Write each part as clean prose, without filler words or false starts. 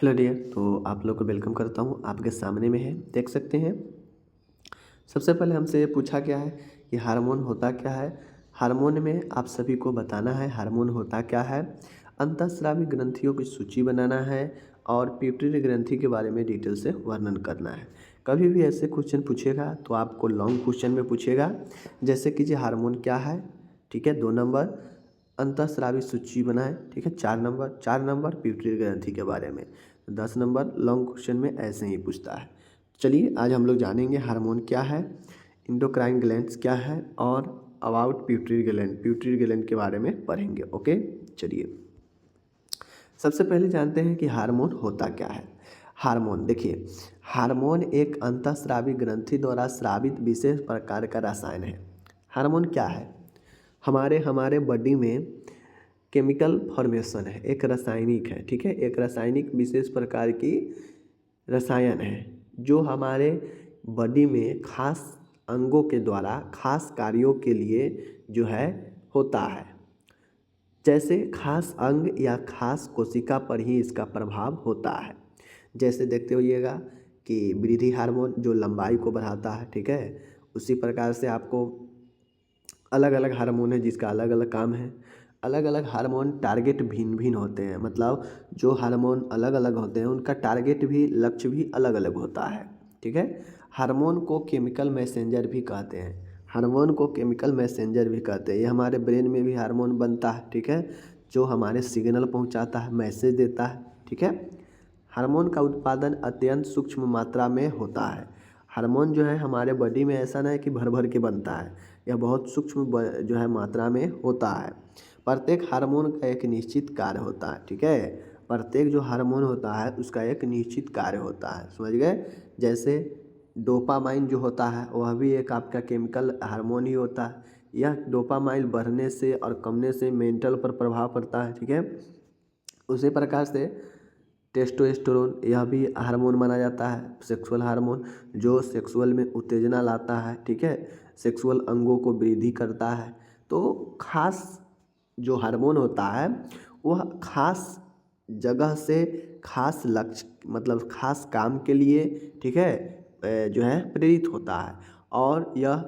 Hello dear, तो आप लोग को वेलकम करता हूँ। आपके सामने में है, देख सकते हैं। सबसे पहले हमसे ये पूछा गया है कि हार्मोन होता क्या है। हार्मोन में आप सभी को बताना है हार्मोन होता क्या है, अंतःस्रावी ग्रंथियों की सूची बनाना है और पिट्यूटरी ग्रंथि के बारे में डिटेल से वर्णन करना है। कभी भी ऐसे क्वेश्चन पूछेगा तो आपको लॉन्ग क्वेश्चन में पूछेगा, जैसे कि जी हार्मोन क्या है, ठीक है, 2 नंबर अंतःस्रावी सूची बनाए, ठीक है, 4 नंबर पिट्यूटरी ग्रंथि के बारे में, 10 नंबर लॉन्ग क्वेश्चन में ऐसे ही पूछता है। चलिए आज हम लोग जानेंगे हार्मोन क्या है, इंडोक्राइन ग्लैंड्स क्या है और अबाउट पिट्यूटरी ग्लैंड के बारे में पढ़ेंगे। ओके, चलिए सबसे पहले जानते हैं कि हार्मोन होता क्या है। हार्मोन देखिए, हार्मोन एक अंतःस्रावी ग्रंथि द्वारा स्रावित विशेष प्रकार का रसायन है। हार्मोन क्या है, हमारे हमारे बॉडी में केमिकल फॉर्मेशन है, एक रासायनिक है, ठीक है, एक रासायनिक विशेष प्रकार की रसायन है जो हमारे बॉडी में खास अंगों के द्वारा खास कार्यों के लिए जो है होता है। जैसे खास अंग या खास कोशिका पर ही इसका प्रभाव होता है। जैसे देखते होइएगा कि वृद्धि हार्मोन जो लंबाई को बढ़ाता है, ठीक है, उसी प्रकार से आपको अलग अलग हार्मोन है जिसका अलग अलग काम है। अलग अलग हार्मोन टारगेट भिन्न भिन्न होते हैं, मतलब जो हार्मोन अलग अलग होते हैं उनका टारगेट भी लक्ष्य भी अलग अलग होता है, ठीक है। हार्मोन को केमिकल मैसेंजर भी कहते हैं, हार्मोन को केमिकल मैसेंजर भी कहते हैं। ये हमारे ब्रेन में भी हार्मोन बनता है, ठीक है, जो हमारे सिग्नल पहुंचाता है, मैसेज देता है, ठीक है। हार्मोन का उत्पादन अत्यंत सूक्ष्म मात्रा में होता है। हार्मोन जो है हमारे बॉडी में ऐसा नहीं है कि भर भर के बनता है, यह बहुत सूक्ष्म जो है मात्रा में होता है। प्रत्येक हार्मोन का एक निश्चित कार्य होता है, ठीक है, प्रत्येक जो हार्मोन होता है उसका एक निश्चित कार्य होता है, समझ गए। जैसे डोपामाइन जो होता है वह भी एक आपका केमिकल हार्मोन ही होता है। यह डोपामाइन बढ़ने से और कमने से मेंटल पर प्रभाव पड़ता है, ठीक है। उसी प्रकार से टेस्टोस्टेरोन यह भी हार्मोन माना जाता है, सेक्सुअल हार्मोन जो सेक्सुअल में उत्तेजना लाता है, ठीक है, सेक्सुअल अंगों को वृद्धि करता है। तो खास जो हार्मोन होता है वह खास जगह से खास लक्ष्य मतलब खास काम के लिए, ठीक है, जो है प्रेरित होता है। और यह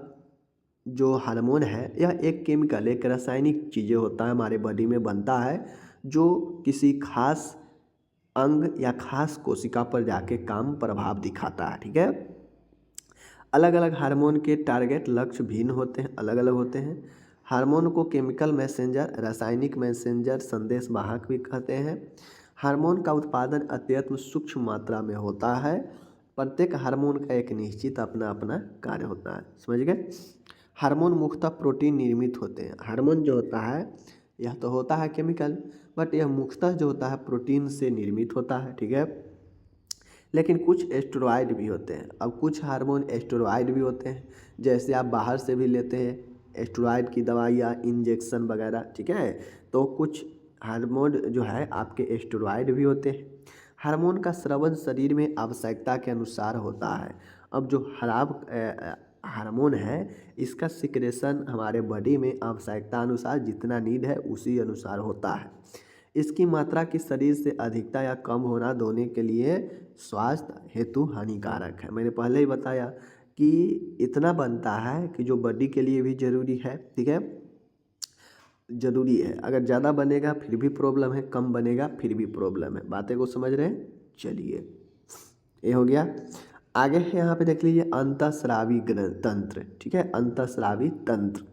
जो हार्मोन है यह एक केमिकल एक रासायनिक चीज़ें होता है, हमारे बॉडी में बनता है जो किसी खास अंग या खास कोशिका पर जाके काम प्रभाव दिखाता है, ठीक है। अलग अलग हार्मोन के टारगेट लक्ष्य भिन्न होते हैं, अलग अलग होते हैं। हार्मोन को केमिकल मैसेंजर, रासायनिक मैसेंजर, संदेश वाहक भी कहते हैं। हार्मोन का उत्पादन अत्यंत सूक्ष्म मात्रा में होता है। प्रत्येक हार्मोन का एक निश्चित अपना अपना कार्य होता है, समझ गए। हार्मोन मुख्यतः प्रोटीन निर्मित होते हैं। हार्मोन जो होता है यह तो होता है केमिकल, बट यह मुख्यतः जो होता है प्रोटीन से निर्मित होता है, ठीक है। लेकिन कुछ एस्टेरॉयड भी होते हैं। अब कुछ हार्मोन एस्टेरॉयड भी होते हैं, जैसे आप बाहर से भी लेते हैं एस्टेरॉयड की दवाई या इंजेक्शन वगैरह, ठीक है। तो कुछ हार्मोन जो है आपके एस्टेरॉयड भी होते हैं। हार्मोन का स्रावन शरीर में आवश्यकता के अनुसार होता है। अब जो खराब हार्मोन है इसका सिक्रेशन हमारे बॉडी में आवश्यकता अनुसार जितना नीड है उसी अनुसार होता है। इसकी मात्रा की शरीर से अधिकता या कम होना दोनों के लिए स्वास्थ्य हेतु हानिकारक है। मैंने पहले ही बताया कि इतना बनता है कि जो बॉडी के लिए भी जरूरी है, ठीक है, जरूरी है। अगर ज़्यादा बनेगा फिर भी प्रॉब्लम है, कम बनेगा फिर भी प्रॉब्लम है। बातें को समझ रहे हैं। चलिए ये हो गया। आगे है यहाँ पे देख लीजिए अंतःस्रावी तंत्र, ठीक है, अंतःस्रावी तंत्र।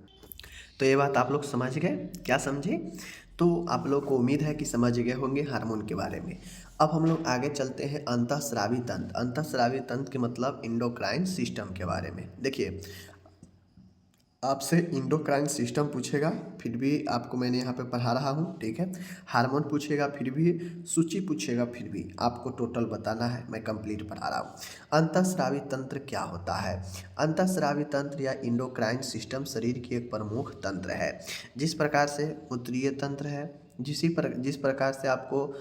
तो ये बात आप लोग समझ गए, क्या समझे। तो आप लोग को उम्मीद है कि समझ गए होंगे हार्मोन के बारे में। अब हम लोग आगे चलते हैं अंतःस्रावी तंत्र। अंतःस्रावी तंत्र के मतलब इंडोक्राइन सिस्टम के बारे में। देखिए आपसे इंडोक्राइन सिस्टम पूछेगा फिर भी आपको मैंने यहाँ पे पढ़ा रहा हूँ, ठीक है। हार्मोन पूछेगा फिर भी, सूची पूछेगा फिर भी, आपको टोटल बताना है, मैं कंप्लीट पढ़ा रहा हूँ। अंतःस्रावी तंत्र क्या होता है। अंतःस्रावी तंत्र या इंडोक्राइन सिस्टम शरीर की एक प्रमुख तंत्र है। जिस प्रकार से मूत्रीय तंत्र है, जिस प्रकार से आपको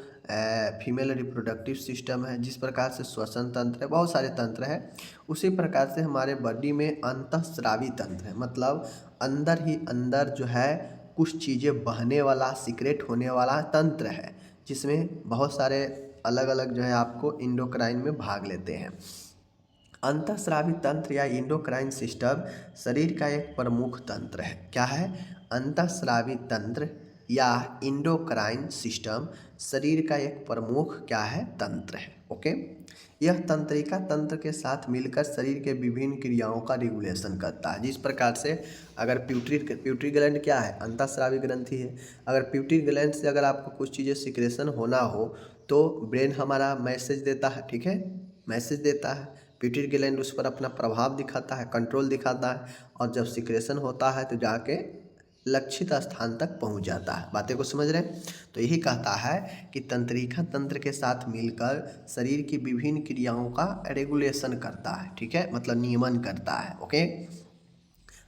फीमेल रिप्रोडक्टिव सिस्टम है, जिस प्रकार से श्वसन तंत्र है, बहुत सारे तंत्र है, उसी प्रकार से हमारे बॉडी में अंतःस्रावी तंत्र है। मतलब अंदर ही अंदर जो है कुछ चीज़ें बहने वाला, सीक्रेट होने वाला तंत्र है, जिसमें बहुत सारे अलग अलग जो है आपको इंडोक्राइन में भाग लेते हैं। अंतःस्रावी तंत्र या इंडोक्राइन सिस्टम शरीर का एक प्रमुख तंत्र है। क्या है? अंतःस्रावी तंत्र या इंडोक्राइन सिस्टम शरीर का एक प्रमुख क्या है? तंत्र है। ओके, यह तंत्रिका तंत्र के साथ मिलकर शरीर के विभिन्न क्रियाओं का रेगुलेशन करता है। जिस प्रकार से अगर प्यूटरी ग्लैंड क्या है? अंतःस्रावी ग्रंथि है। अगर प्यूटरी ग्लैंड से अगर आपको कुछ चीज़ें सिक्रेशन होना हो तो ब्रेन हमारा मैसेज देता है, ठीक है, मैसेज देता है, प्यूटरी ग्लैंड उस पर अपना प्रभाव दिखाता है, कंट्रोल दिखाता है, और जब सिक्रेशन होता है तो जाके लक्षित स्थान तक पहुंच जाता है। बातें को समझ रहे हैं? तो यही कहता है कि तंत्रिका तंत्र के साथ मिलकर शरीर की विभिन्न क्रियाओं का रेगुलेशन करता है, ठीक है, मतलब नियमन करता है। ओके,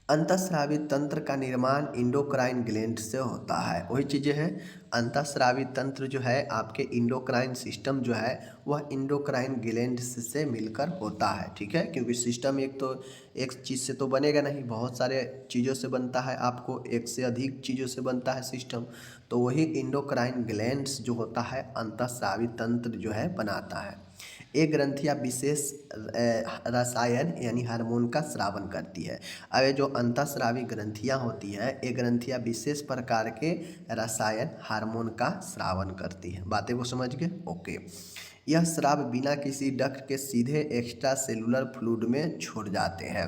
अंतःस्रावी तंत्र का निर्माण इंडोक्राइन ग्लैंड से होता है। वही चीज़ें हैं, अंतःस्रावी तंत्र जो है आपके इंडोक्राइन सिस्टम जो है वह इंडोक्राइन ग्लैंड से मिलकर होता है, ठीक है, क्योंकि सिस्टम एक चीज़ से तो बनेगा नहीं, बहुत सारे चीज़ों से बनता है, आपको एक से अधिक चीज़ों से बनता है सिस्टम। तो वही इंडोक्राइन ग्लैंड्स जो होता है अंतःस्रावी तंत्र जो है बनाता है। ये ग्रंथियाँ विशेष रसायन यानी हार्मोन का स्रावन करती है। अब ये जो अंतःस्रावी ग्रंथियाँ होती है, ये ग्रंथियाँ विशेष प्रकार के रसायन हार्मोन का स्रावन करती है। बातें को समझ गए? ओके, यह स्राव बिना किसी डक्ट के सीधे एक्स्ट्रा सेलुलर फ्लूइड में छोड़ जाते हैं।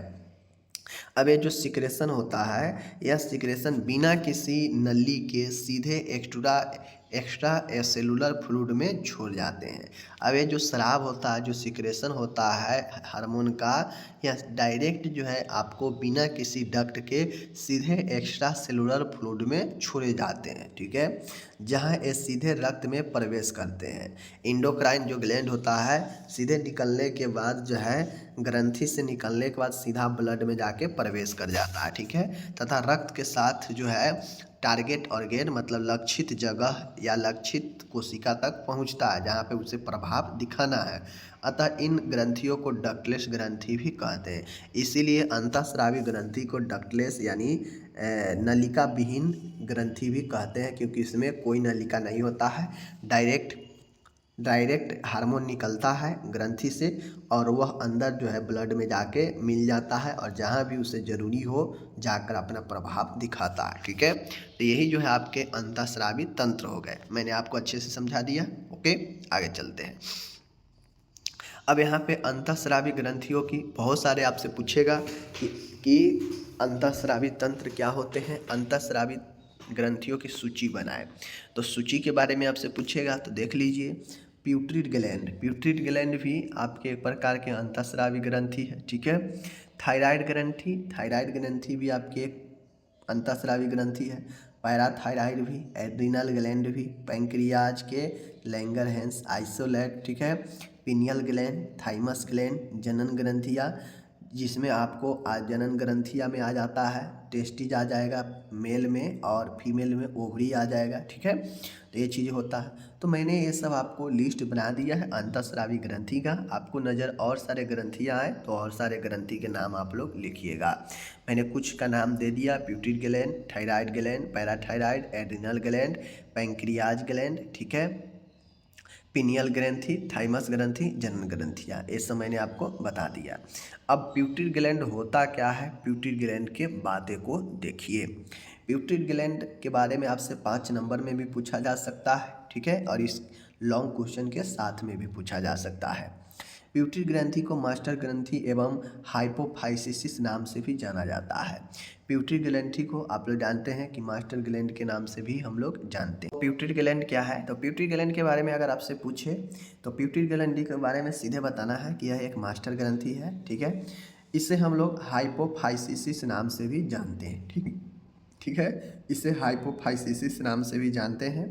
अब ये जो सिक्रेशन होता है, यह सिक्रेशन बिना किसी नली के सीधे एक्स्ट्रा सेलुलर फ्लूइड में छोड़ जाते हैं। अब ये जो स्राव होता है, जो सिक्रेशन होता है हार्मोन का, यह डायरेक्ट जो है आपको बिना किसी डक्ट के सीधे एक्स्ट्रा सेलुलर फ्लूइड में छोड़े जाते हैं, ठीक है, जहाँ ये सीधे रक्त में प्रवेश करते हैं। इंडोक्राइन जो ग्लैंड होता है सीधे निकलने के बाद जो है ग्रंथि से निकलने के बाद सीधा ब्लड में जाके प्रवेश कर जाता है, ठीक है, तथा रक्त के साथ जो है टारगेट ऑर्गेन मतलब लक्षित जगह या लक्षित कोशिका तक पहुंचता है, जहां पे उसे प्रभाव दिखाना है। अतः इन ग्रंथियों को डक्टलेस ग्रंथि भी कहते हैं। इसीलिए अंतःस्रावी ग्रंथि को डक्टलेस यानी नलिका विहीन ग्रंथि भी कहते हैं, क्योंकि इसमें कोई नलिका नहीं होता है, डायरेक्ट हार्मोन निकलता है ग्रंथि से और वह अंदर जो है ब्लड में जाके मिल जाता है और जहाँ भी उसे ज़रूरी हो जाकर अपना प्रभाव दिखाता है, ठीक है। तो यही जो है आपके अंतःस्रावी तंत्र हो गए। मैंने आपको अच्छे से समझा दिया। ओके, आगे चलते हैं। अब यहाँ पे अंतःस्रावी ग्रंथियों की बहुत सारे आपसे पूछेगा कि अंतःस्रावी तंत्र क्या होते हैं, अंतःस्रावी ग्रंथियों की सूची बनाएं। तो सूची के बारे में आपसे पूछेगा तो देख लीजिए। प्यूटरिड ग्लैंड भी आपके एक प्रकार के अंतःस्रावी ग्रंथि है, ठीक है। थायराइड ग्रंथि भी आपके एक अंतःस्रावी ग्रंथि है। पैराथायराइड भी, एड्रिनल ग्लैंड भी, पैंक्रियाज के लैंगरहैंस आइसोलेट, ठीक है, पिनियल ग्लैंड, थाइमस ग्लैंड, जनन ग्रंथियाँ, जिसमें आपको जनन ग्रंथिया में आ जाता है टेस्टिज आ जाएगा मेल में और फीमेल में ओवरी आ जाएगा, ठीक है। तो ये चीज़ होता है। तो मैंने ये सब आपको लिस्ट बना दिया है अंतःस्रावी ग्रंथि का। आपको नज़र और सारे ग्रंथियाँ आए तो और सारे ग्रंथि के नाम आप लोग लिखिएगा। मैंने कुछ का नाम दे दिया, pituitary gland, thyroid gland, parathyroid, adrenal gland, pancreas gland, ठीक है, पिनियल ग्रंथि, थाइमस ग्रंथि, जनन ग्रंथियाँ, ये सब मैंने आपको बता दिया। अब प्यूटरिड ग्लैंड होता क्या है, प्यूटरिड ग्लैंड के बातें को देखिए। प्यूटरिड ग्लैंड के बारे में आपसे 5 नंबर में भी पूछा जा सकता है, ठीक है, और इस लॉन्ग क्वेश्चन के साथ में भी पूछा जा सकता है। प्यूटरिड ग्रंथि को मास्टर ग्रंथि एवं हाइपोफाइसिस नाम से भी जाना जाता है। प्यूटरिड ग्लैंड को आप लोग जानते हैं कि मास्टर ग्लैंड के नाम से भी हम लोग जानते हैं। प्यूटरिड ग्लैंड क्या है? तो प्यूटरिड ग्लैंड के बारे में अगर आपसे पूछे तो प्यूटरिड ग्लैंड के बारे में सीधे बताना है कि यह एक मास्टर ग्रंथि है, ठीक है। इसे हम लोग हाइपोफाइसिस नाम से भी जानते हैं, ठीक है, इसे हाइपोफाइसिस नाम से भी जानते हैं।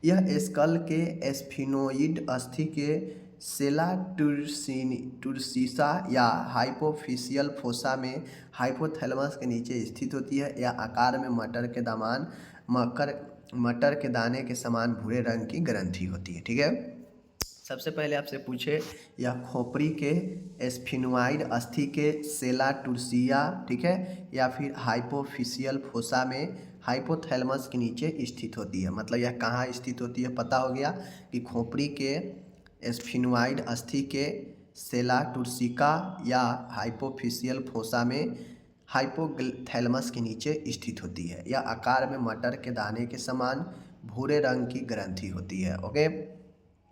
यह स्कल के स्फिनोइड अस्थि के सेला टुर्सिसा या हाइपोफिशियल फोसा में हाइपोथैलेमस के नीचे स्थित होती है। यह आकार में मटर के दाने के समान भूरे रंग की ग्रंथि होती है, ठीक है। सबसे पहले आपसे पूछे यह खोपड़ी के स्फिनोइड अस्थि के सेला टुर्सिया, ठीक है, या फिर हाइपोफिशियल फोसा में हाइपोथैलेमस के नीचे स्थित होती है। मतलब यह कहाँ स्थित होती है, पता हो गया कि खोपड़ी के स्फिनोइड अस्थि के सेला टुर्सिका या हाइपोफिशियल फोसा में हाइपोथैलेमस के नीचे स्थित होती है। यह आकार में मटर के दाने के समान भूरे रंग की ग्रंथि होती है। ओके,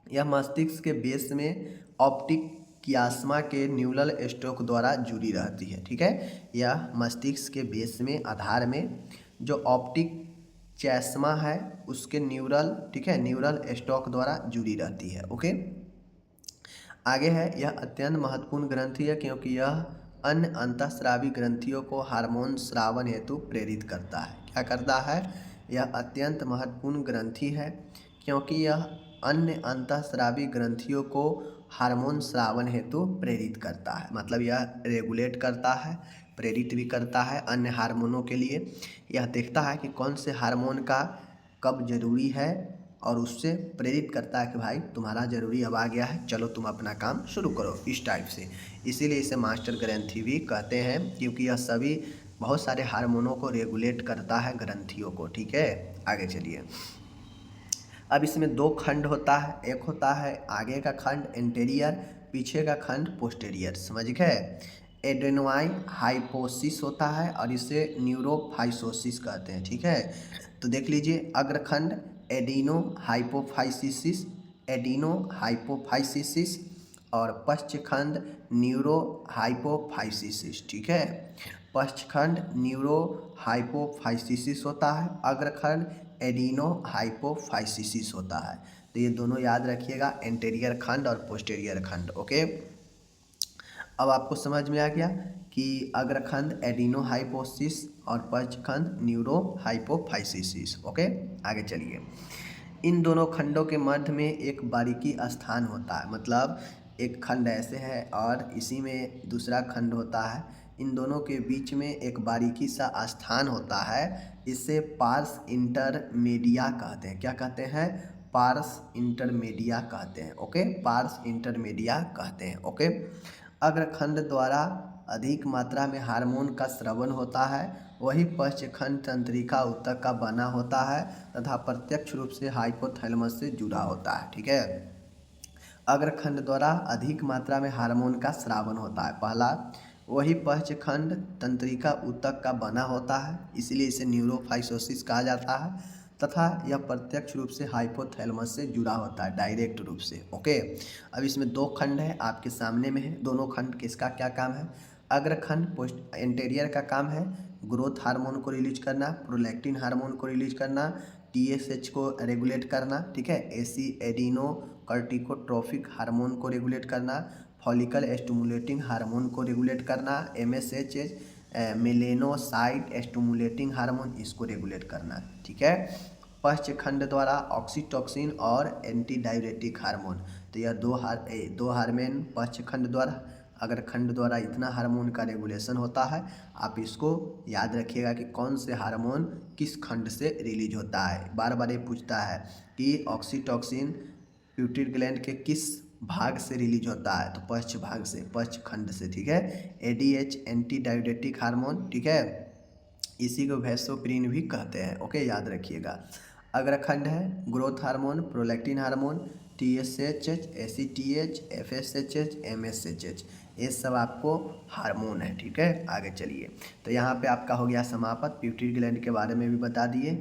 यह मस्तिष्क के बेस में ऑप्टिक कियास्मा के न्यूरल स्टोक द्वारा जुड़ी रहती है। ठीक है, यह मस्तिष्क के बेस में आधार में जो ऑप्टिक चैस्मा है उसके न्यूरल, ठीक है, न्यूरल स्टोक द्वारा जुड़ी रहती है। ओके, आगे है, यह अत्यंत महत्वपूर्ण ग्रंथि है क्योंकि यह अन्य अंतःस्रावी ग्रंथियों को हार्मोन स्रावन हेतु प्रेरित करता है। क्या करता है? यह अत्यंत महत्वपूर्ण ग्रंथि है क्योंकि यह अन्य अंतःस्रावी ग्रंथियों को हार्मोन स्रावन हेतु प्रेरित करता है। मतलब यह रेगुलेट करता है, प्रेरित भी करता है अन्य हार्मोनों के लिए। यह देखता है कि कौन से हार्मोन का कब जरूरी है और उससे प्रेरित करता है कि भाई तुम्हारा ज़रूरी अब आ गया है, चलो तुम अपना काम शुरू करो, इस टाइप से। इसीलिए इसे मास्टर ग्रंथि भी कहते हैं क्योंकि यह सभी बहुत सारे हार्मोनों को रेगुलेट करता है, ग्रंथियों को। ठीक है, आगे चलिए। अब इसमें दो खंड होता है, एक होता है आगे का खंड एंटेरियर, पीछे का खंड पोस्टेरियर। समझ गए? एडेनोआइन हाइपोसिस होता है और इसे न्यूरोफाइसोसिस कहते हैं। ठीक है, तो देख लीजिए, अग्रखंड एडिनो हाइपोफाइसिस, एडिनो हाइपोफाइसिस और पश्चखंड न्यूरो हाइपोफाइसिस। ठीक है, पश्चखंड न्यूरो हाइपोफाइसिस होता है, अग्रखंड एडिनो हाइपोफाइसिस होता है। तो ये दोनों याद रखिएगा, एंटेरियर खंड और पोस्टेरियर खंड। ओके, अब आपको समझ में आ गया कि अग्रखंड एडिनो हाइपोसिस और पश्चखंड न्यूरो हाइपोफाइसिस। ओके, आगे चलिए। इन दोनों खंडों के मध्य में एक बारीकी स्थान होता है। मतलब एक खंड ऐसे है और इसी में दूसरा खंड होता है, इन दोनों के बीच में एक बारीकी सा स्थान होता है, इसे पार्स इंटरमीडिया कहते हैं। क्या कहते हैं? पार्स इंटरमीडिया कहते हैं। ओके, पार्स इंटरमीडिया कहते हैं। ओके, अग्रखंड द्वारा अधिक मात्रा में हार्मोन का स्रवन होता है, वही पश्चखंड तंत्रिका ऊतक का बना होता है तथा प्रत्यक्ष रूप से हाइपोथैलेमस से जुड़ा होता है। ठीक है, अग्रखंड द्वारा अधिक मात्रा में हार्मोन का स्रावन होता है, पहला, वही पश्चखंड तंत्रिका ऊतक का बना होता है, इसीलिए इसे न्यूरोफाइसोसिस कहा जाता है तथा यह प्रत्यक्ष रूप से हाइपोथैलेमस से जुड़ा होता है, डायरेक्ट रूप से। ओके, अब इसमें दो खंड है, आपके सामने में है। दोनों खंड किसका क्या काम है? अग्रखंड पोस्ट एंटेरियर का काम है ग्रोथ हार्मोन को रिलीज करना, प्रोलैक्टिन हार्मोन को रिलीज करना, TSH को रेगुलेट करना। ठीक है, एसी एडिनो कार्टिकोट्रोफिक हार्मोन को रेगुलेट करना, फॉलिकल स्टिमुलेटिंग हार्मोन को रेगुलेट करना, MSH मेलेनोसाइट स्टिमुलेटिंग हार्मोन, इसको रेगुलेट करना। ठीक है, पश्चखंड द्वारा ऑक्सीटोसिन और एंटी डायरेटिक हार्मोन, तो यह दो हार्मोन पश्चखंड द्वारा, अग्रखंड द्वारा इतना हार्मोन का रेगुलेशन होता है। आप इसको याद रखिएगा कि कौन से हार्मोन किस खंड से रिलीज होता है। बार बार ये पूछता है कि ऑक्सीटोसिन प्यूटरी ग्लैंड के किस भाग से रिलीज होता है, तो पश्च भाग से, पश्च खंड से। ठीक है, ADH एंटी डायरेटिक हार्मोन। ठीक है, इसी को वैसोप्रिन भी कहते हैं। ओके, याद रखिएगा। अग्रखंड है growth hormone, prolactin hormone, TSH, ACTH, FSH, MSH, ये सब आपको हार्मोन है। ठीक है, आगे चलिए। तो यहाँ पे आपका हो गया समापत, प्यूटरी ग्लैंड के बारे में भी बता दिए,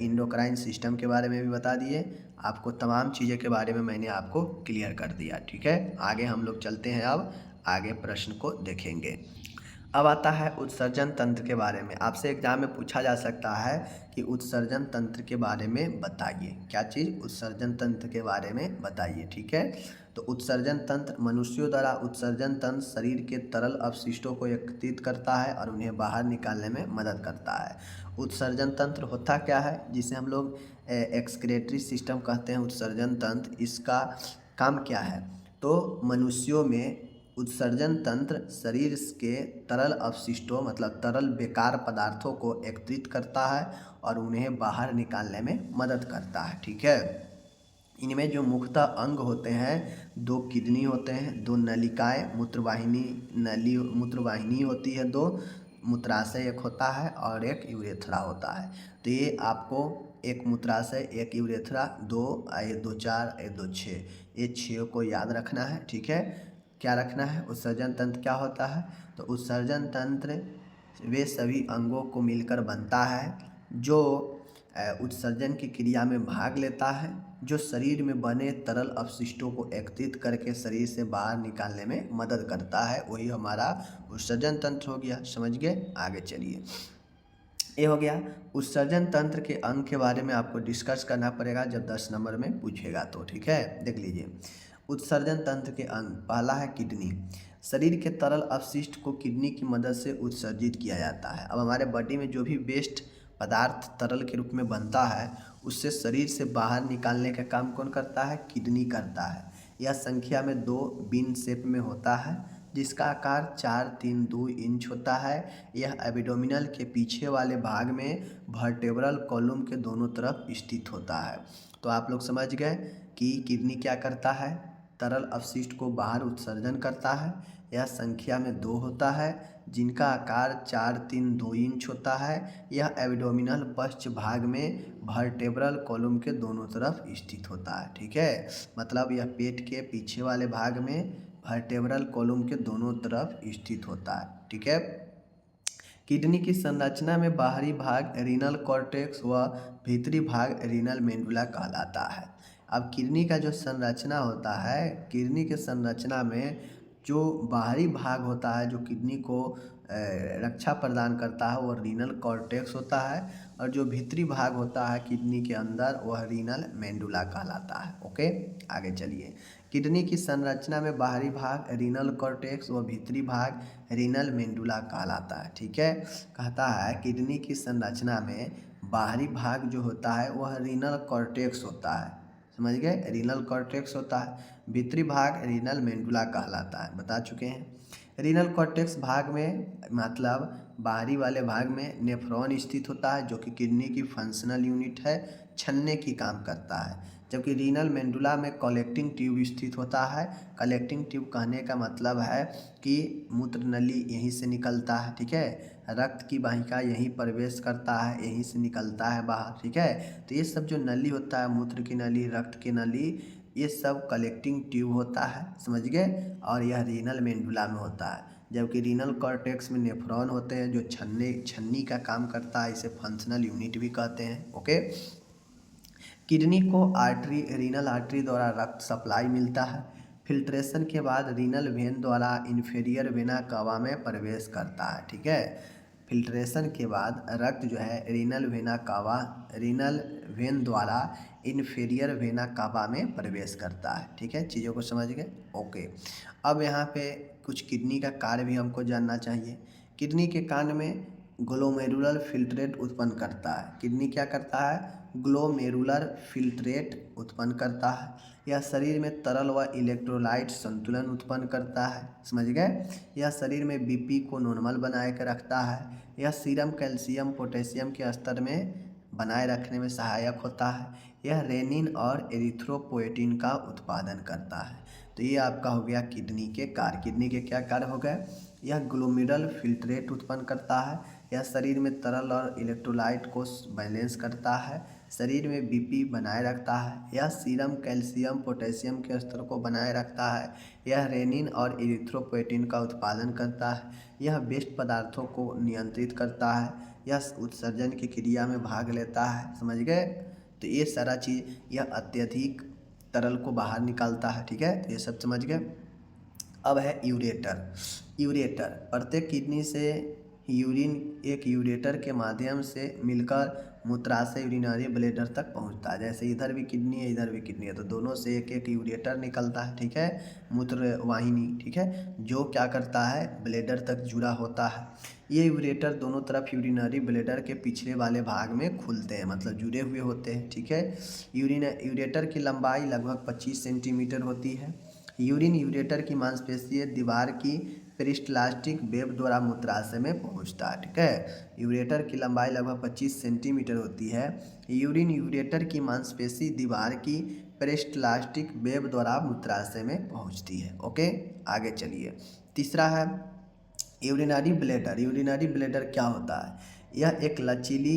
इंडोक्राइन सिस्टम के बारे में भी बता दिए, आपको तमाम चीज़ें के बारे में मैंने आपको क्लियर कर दिया। ठीक है, आगे हम लोग चलते हैं, अब आगे प्रश्न को देखेंगे। अब आता है उत्सर्जन तंत्र के बारे में। आपसे एग्जाम में पूछा जा सकता है कि उत्सर्जन तंत्र के बारे में बताइए। क्या चीज़? उत्सर्जन तंत्र के बारे में बताइए। ठीक है, तो उत्सर्जन तंत्र, मनुष्यों द्वारा उत्सर्जन तंत्र शरीर के तरल अपशिष्टों को एकत्रित करता है और उन्हें बाहर निकालने में मदद करता है। उत्सर्जन तंत्र होता क्या है, जिसे हम लोग एक्सक्रेटरी सिस्टम कहते हैं, उत्सर्जन तंत्र, इसका काम क्या है? तो मनुष्यों में उत्सर्जन तंत्र शरीर के तरल अपशिष्टों, मतलब तरल बेकार पदार्थों को एकत्रित करता है और उन्हें बाहर निकालने में मदद करता है। ठीक है, इनमें जो मुख्यतः अंग होते हैं, दो किडनी होते हैं, दो नलिकाएं, मूत्रवाहिनी होती है, दो मूत्राशय एक होता है और एक यूरेथ्रा होता है। तो ये आपको एक मूत्राशय, एक यूरेथ्रा, दो, ये दो 4, ये दो 6, ये 6 को याद रखना है। ठीक है, क्या रखना है? उत्सर्जन तंत्र क्या होता है? तो उत्सर्जन तंत्र वे सभी अंगों को मिलकर बनता है जो उत्सर्जन की क्रिया में भाग लेता है, जो शरीर में बने तरल अपशिष्टों को एकत्रित करके शरीर से बाहर निकालने में मदद करता है, वही हमारा उत्सर्जन तंत्र हो गया। समझ गए? आगे चलिए, ये हो गया उत्सर्जन तंत्र के अंग के बारे में आपको डिस्कस करना पड़ेगा जब 10 नंबर में पूछेगा तो। ठीक है, देख लीजिए उत्सर्जन तंत्र के अंग। पहला है किडनी। शरीर के तरल अपशिष्ट को किडनी की मदद से उत्सर्जित किया जाता है। अब हमारे बॉडी में जो भी वेस्ट पदार्थ तरल के रूप में बनता है उससे शरीर से बाहर निकालने का काम कौन करता है? किडनी करता है। यह संख्या में 2 बीन शेप में होता है जिसका आकार 4-3-2 इंच होता है। यह एब्डोमिनल के पीछे वाले भाग में वर्टेब्रल कॉलम के दोनों तरफ स्थित होता है। तो आप लोग समझ गए कि किडनी क्या करता है? तरल अपशिष्ट को बाहर उत्सर्जन करता है। यह संख्या में 2 होता है जिनका आकार 4-3-2 इंच होता है। यह एब्डोमिनल पश्च भाग में वर्टेब्रल कॉलम के दोनों तरफ स्थित होता है। ठीक है, मतलब यह पेट के पीछे वाले भाग में वर्टेब्रल कॉलम के दोनों तरफ स्थित होता है। ठीक है, किडनी की संरचना में बाहरी भाग रीनल कॉर्टेक्स व भीतरी भाग रीनल मेडुला कहलाता है। अब किडनी का जो संरचना होता है, किडनी के संरचना में जो बाहरी भाग होता है जो किडनी को रक्षा प्रदान करता है वह रीनल कॉर्टेक्स होता है, और जो भीतरी भाग होता है किडनी के अंदर वह रीनल मेडुला कहलाता है। ओके, आगे चलिए। किडनी की संरचना में बाहरी भाग रीनल कॉर्टेक्स व भीतरी भाग रीनल मेडुला कहलाता है। ठीक है, कहता है किडनी की संरचना में बाहरी भाग जो होता है वह रीनल कॉर्टेक्स होता है। समझ गए? रीनल कॉर्टेक्स होता है, भीतरी भाग रीनल मेडुला कहलाता है, बता चुके हैं। रीनल कॉर्टेक्स भाग में मतलब बाहरी वाले भाग में नेफ्रॉन स्थित होता है जो कि किडनी की फंक्शनल यूनिट है, छन्ने की काम करता है। जबकि रीनल मेडुला में कलेक्टिंग ट्यूब स्थित होता है। कलेक्टिंग ट्यूब कहने का मतलब है कि मूत्र नली यहीं से निकलता है। ठीक है, रक्त की वाहिका यहीं प्रवेश करता है, यहीं से निकलता है बाहर। ठीक है, तो ये सब जो नली होता है, मूत्र की नली, रक्त की नली, ये सब कलेक्टिंग ट्यूब होता है। समझ गए? और यह रीनल मेडुला में होता है। जबकि रीनल कॉर्टेक्स में नेफ्रॉन होते हैं जो छन्नी का काम करता है, इसे फंक्शनल यूनिट भी कहते हैं। ओके, किडनी को आर्टरी, रीनल आर्टरी द्वारा रक्त सप्लाई मिलता है। फिल्ट्रेशन के बाद रीनल वेन द्वारा इन्फीरियर वेना कावा में प्रवेश करता है। ठीक है, फिल्ट्रेशन के बाद रक्त जो है रीनल वेन द्वारा इन्फीरियर वेना कावा में प्रवेश करता है। ठीक है, चीज़ों को समझ गए? ओके, अब यहाँ पे कुछ किडनी का कार्य भी हमको जानना चाहिए। किडनी के कांड में ग्लोमेरुलर फिल्ट्रेट उत्पन्न करता है। किडनी क्या करता है? ग्लोमेरुलर फिल्ट्रेट उत्पन्न करता है। यह शरीर में तरल व इलेक्ट्रोलाइट संतुलन उत्पन्न करता है। समझ गए? यह शरीर में बीपी को नॉर्मल बनाए कर रखता है। यह सीरम कैल्शियम पोटेशियम के स्तर में बनाए रखने में सहायक होता है। यह रेनिन और एरिथ्रोपोएटिन का उत्पादन करता है। तो ये आपका हो गया किडनी के कार्य। किडनी के क्या कार्य हो गए? यह ग्लोमेरुलर फिल्ट्रेट उत्पन्न करता है। यह शरीर में तरल और इलेक्ट्रोलाइट को बैलेंस करता है। शरीर में बीपी बनाए रखता है। यह सीरम कैल्शियम पोटेशियम के स्तर को बनाए रखता है। यह रेनिन और इरिथ्रोपोएटिन का उत्पादन करता है। यह वेस्ट पदार्थों को नियंत्रित करता है। यह उत्सर्जन की क्रिया में भाग लेता है। समझ गए? तो ये सारा चीज़ यह अत्यधिक तरल को बाहर निकालता है। ठीक है, तो ये सब समझ गए। अब है यूरेटर। यूरेटर प्रत्येक किडनी से यूरिन एक यूरेटर के माध्यम से मिलकर मूत्राशय यूरिनरी ब्लैडर तक पहुंचता है। जैसे इधर भी किडनी है, इधर भी किडनी है, तो दोनों से एक एक यूरेटर निकलता है। ठीक है, मूत्र वाहिनी। ठीक है, जो क्या करता है? ब्लैडर तक जुड़ा होता है। ये यूरेटर दोनों तरफ यूरिनरी ब्लैडर के पिछले वाले भाग में खुलते हैं, मतलब जुड़े हुए होते हैं। ठीक है, यूरेटर की लंबाई लगभग 25 सेंटीमीटर होती है। यूरिन यूरेटर की मांसपेशीय दीवार की पेरिस्टाल्टिक वेब द्वारा मूत्राशय में पहुंचता है। ठीक है, यूरेटर की लंबाई लगभग 25 सेंटीमीटर होती है। यूरिन यूरेटर की मांसपेशी दीवार की पेरिस्टाल्टिक वेब द्वारा मूत्राशय में पहुंचती है। ओके, आगे चलिए। तीसरा है यूरिनरी ब्लैडर। यूरिनरी ब्लैडर क्या होता है? यह एक लचीली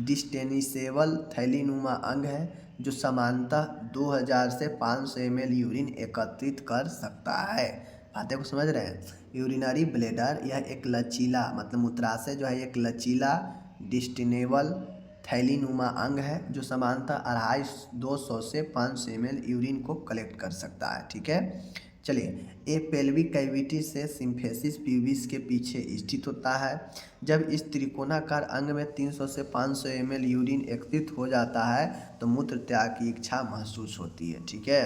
डिस्टेनिसेबल थैलीनुमा अंग है जो सामान्यतः 2000 से 500 ml यूरिन एकत्रित कर सकता है। बातें को समझ रहे हैं। यूरिनरी ब्लैडर यह एक लचीला मतलब मूत्राशय जो है एक लचीला डिस्टेनेबल थैलीनुमा अंग है जो सामान्यतः 250 से 500 ml यूरिन को कलेक्ट कर सकता है। ठीक है, चलिए। ये पेल्विक कैविटी से सिम्फेसिस प्यूबिस के पीछे स्थित होता है। जब इस त्रिकोणाकार अंग में 300 से 500 ml यूरिन एकत्रित हो जाता है तो मूत्र त्याग की इच्छा महसूस होती है। ठीक है,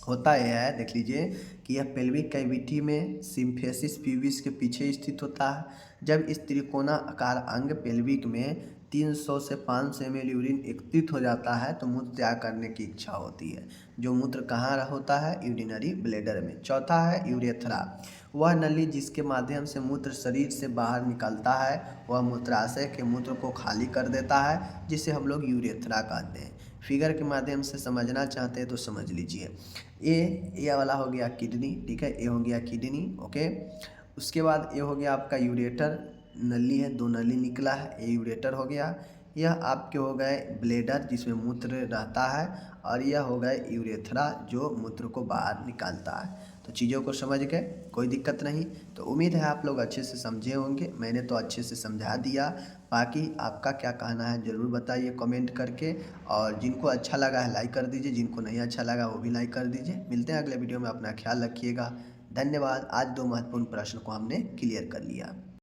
होता यह है, देख लीजिए कि यह पेल्विक कैविटी में सिम्फेसिस प्यूबिस के पीछे स्थित होता है। जब इस त्रिकोणाकार अंग पेल्विक में 300 से 500 ml यूरिन एकत्रित हो जाता है तो मूत्र त्याग करने की इच्छा होती है। जो मूत्र कहाँ होता है? यूरिनरी ब्लैडर में। चौथा है यूरेथ्रा। वह नली जिसके माध्यम से मूत्र शरीर से बाहर निकलता है वह मूत्राशय के मूत्र को खाली कर देता है, जिसे हम लोग यूरेथ्रा कहते हैं। फिगर के माध्यम से समझना चाहते हैं तो समझ लीजिए। ये वाला हो गया किडनी। ठीक है, ये हो गया किडनी। ओके, उसके बाद ये हो गया आपका यूरेटर, नली है, 2 नली निकला है, ये यूरेटर हो गया। यह आपके हो गए ब्लैडर जिसमें मूत्र रहता है, और यह हो गए यूरेथ्रा जो मूत्र को बाहर निकालता है। तो चीज़ों को समझ गए, कोई दिक्कत नहीं। तो उम्मीद है आप लोग अच्छे से समझे होंगे। मैंने तो अच्छे से समझा दिया, बाकी आपका क्या कहना है ज़रूर बताइए कमेंट करके। और जिनको अच्छा लगा है लाइक कर दीजिए, जिनको नहीं अच्छा लगा वो भी लाइक कर दीजिए। मिलते हैं अगले वीडियो में, अपना ख्याल रखिएगा। धन्यवाद। आज 2 महत्वपूर्ण प्रश्न को हमने क्लियर कर लिया।